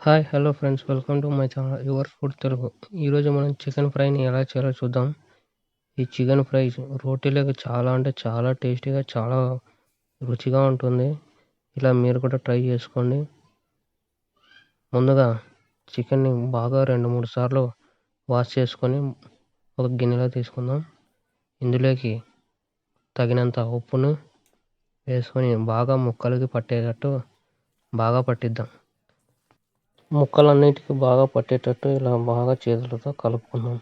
Hi hello friends welcome to my channel your food Telugu. ఈరోజు మనం chicken ఫ్రైని ఎలా చేయాలో చూద్దాం. ఈ చికెన్ ఫ్రై రోటీలోకి చాలా అంటే చాలా టేస్టీగా చాలా రుచిగా ఉంటుంది. ఇలా మీరు కూడా ట్రై చేసుకోండి. ముందుగా చికెన్ని బాగా 2-3 సార్లు వాష్ చేసుకొని ఒక గిన్నెలో తీసుకుందాం. ఇందులోకి తగినంత ఉప్పును వేసుకొని బాగా ముక్కలకి పట్టేటట్టు బాగా పట్టిద్దాం. ముక్కలన్నిటికీ బాగా పట్టేటట్టు ఇలా బాగా చేతులతో కలుపుకుందాం.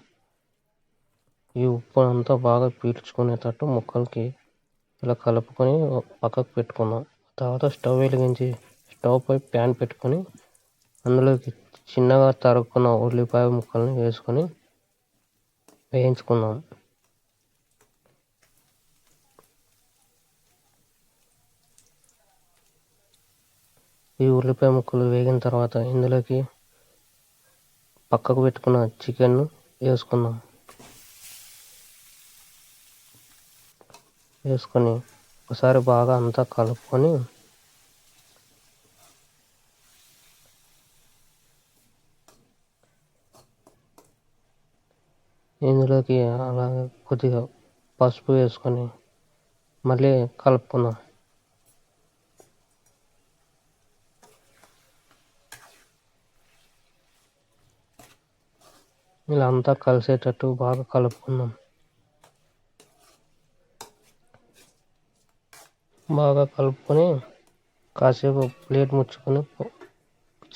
ఈ ఉప్పు అంతా బాగా పీల్చుకునేటట్టు ముక్కలకి ఇలా కలుపుకొని పక్కకు పెట్టుకుందాం. తర్వాత స్టవ్ వెలిగించి స్టవ్ పై ప్యాన్ పెట్టుకొని అందులోకి చిన్నగా తరుక్కున్న ఉల్లిపాయ ముక్కల్ని వేసుకొని వేయించుకుందాం. ఈ ఉల్లిపాయ ముక్కలు వేగిన తర్వాత ఇందులోకి పక్కకు పెట్టుకున్న చికెన్ను వేసుకుందాం. వేసుకొని ఒకసారి బాగా అంతా కలుపుకొని ఇందులోకి అలాగే కొద్దిగా పసుపు వేసుకొని మళ్ళీ కలుపుకుందాం. ఇలా అంతా కలిసేటట్టు బాగా కలుపుకుందాం. బాగా కలుపుకొని కాసేపు ప్లేట్ ముచ్చుకొని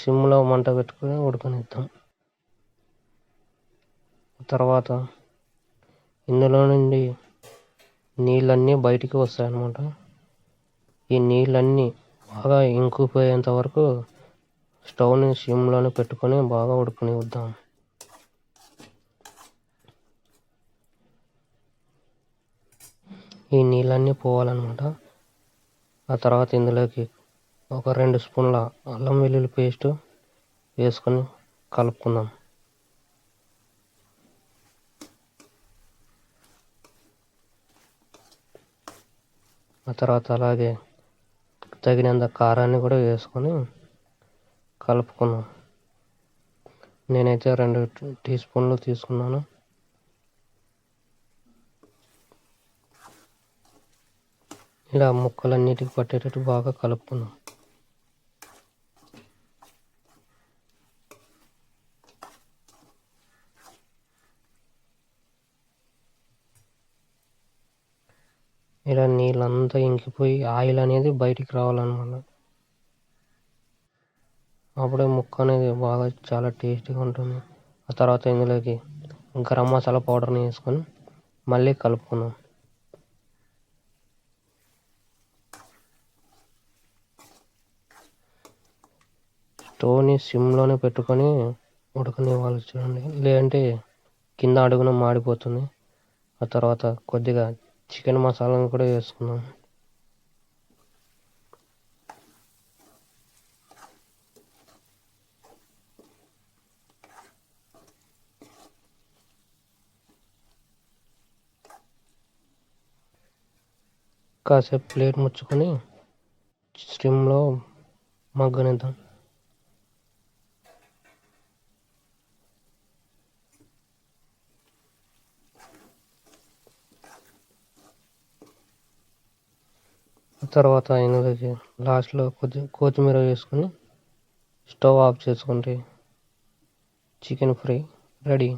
సిమ్లో మంట పెట్టుకొని ఉడకనిద్దాం. తర్వాత ఇందులో నుండి నీళ్ళన్నీ బయటికి వస్తాయన్నమాట. ఈ నీళ్ళన్నీ బాగా ఇంకిపోయేంత వరకు స్టవ్ని సిమ్లోనే పెట్టుకొని బాగా ఉడకనిద్దాం. ఈ నీళ్ళన్నీ పోవాలన్నమాట. ఆ తర్వాత ఇందులోకి ఒక 2 స్పూన్ల అల్లం వెల్లుల్లి పేస్ట్ వేసుకొని కలుపుకుందాం. ఆ తర్వాత అలాగే తగినంత కారాన్ని కూడా వేసుకొని కలుపుకుందాం. నేనైతే 2 టీ స్పూన్లు తీసుకున్నాను. ఇలా ముక్కలన్నిటికి పట్టేటట్టు బాగా కలుపుకుందాం. ఇలా నీళ్ళంతా ఇంకిపోయి ఆయిల్ అనేది బయటికి రావాలన్నమాట. అప్పుడే ముక్క అనేది బాగా చాలా టేస్టీగా ఉంటుంది. ఆ తర్వాత ఇందులోకి గరం మసాలా పౌడర్ని వేసుకొని మళ్ళీ కలుపుకుందాం. స్టవ్ని సిమ్లోనే పెట్టుకొని ఉడకనివ్వాలి చూడండి, లేదంటే కింద అడుగున మాడిపోతుంది. ఆ తర్వాత కొద్దిగా చికెన్ మసాలాను కూడా వేసుకుందాం. కాసేపు ప్లేట్ ముచ్చుకొని స్టిమ్లో మగ్గనిద్దాం. తర్వాత ఇందులోకి లాస్ట్లో కొద్దిగా కొత్తిమీర వేసుకొని స్టవ్ ఆఫ్ చేసుకుంటే చికెన్ ఫ్రై రెడీ.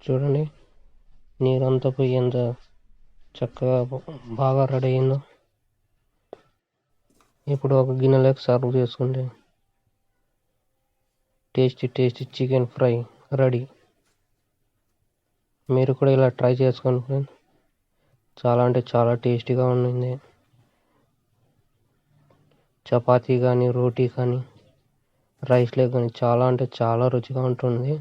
చూడండి నీరంతా పోయి ఎంత చక్కగా బాగా రెడీ అయిందో. ఇప్పుడు ఒక గిన్నెలోకి సర్వ్ చేసుకుంటే టేస్టీ చికెన్ ఫ్రై రెడీ. మీరు కూడా ఇలా ట్రై చేసుకోండి ఫ్రెండ్స్. చాలా అంటే చాలా టేస్టీగా ఉండింది. చపాతీ కానీ రోటీ కానీ రైస్లో కానీ చాలా అంటే చాలా రుచిగా ఉంటుంది.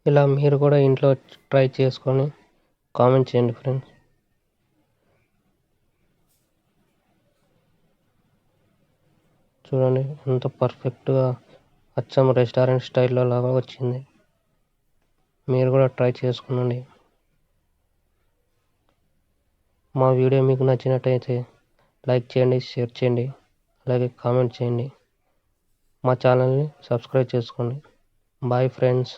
ఇలా మీరు కూడా ఇంట్లో ట్రై చేసుకొని కామెంట్ చేయండి ఫ్రెండ్స్. చూడండి ఎంత పర్ఫెక్ట్గా అచ్చం రెస్టారెంట్ స్టైల్లో లాగా వచ్చింది. మీరు కూడా ట్రై చేసుకోండి. మా వీడియో మీకు నచ్చినట్టయితే లైక్ చేయండి, షేర్ చేయండి, అలాగే కామెంట్ చేయండి. మా ఛానల్ని సబ్స్క్రైబ్ చేసుకోండి. Bye friends.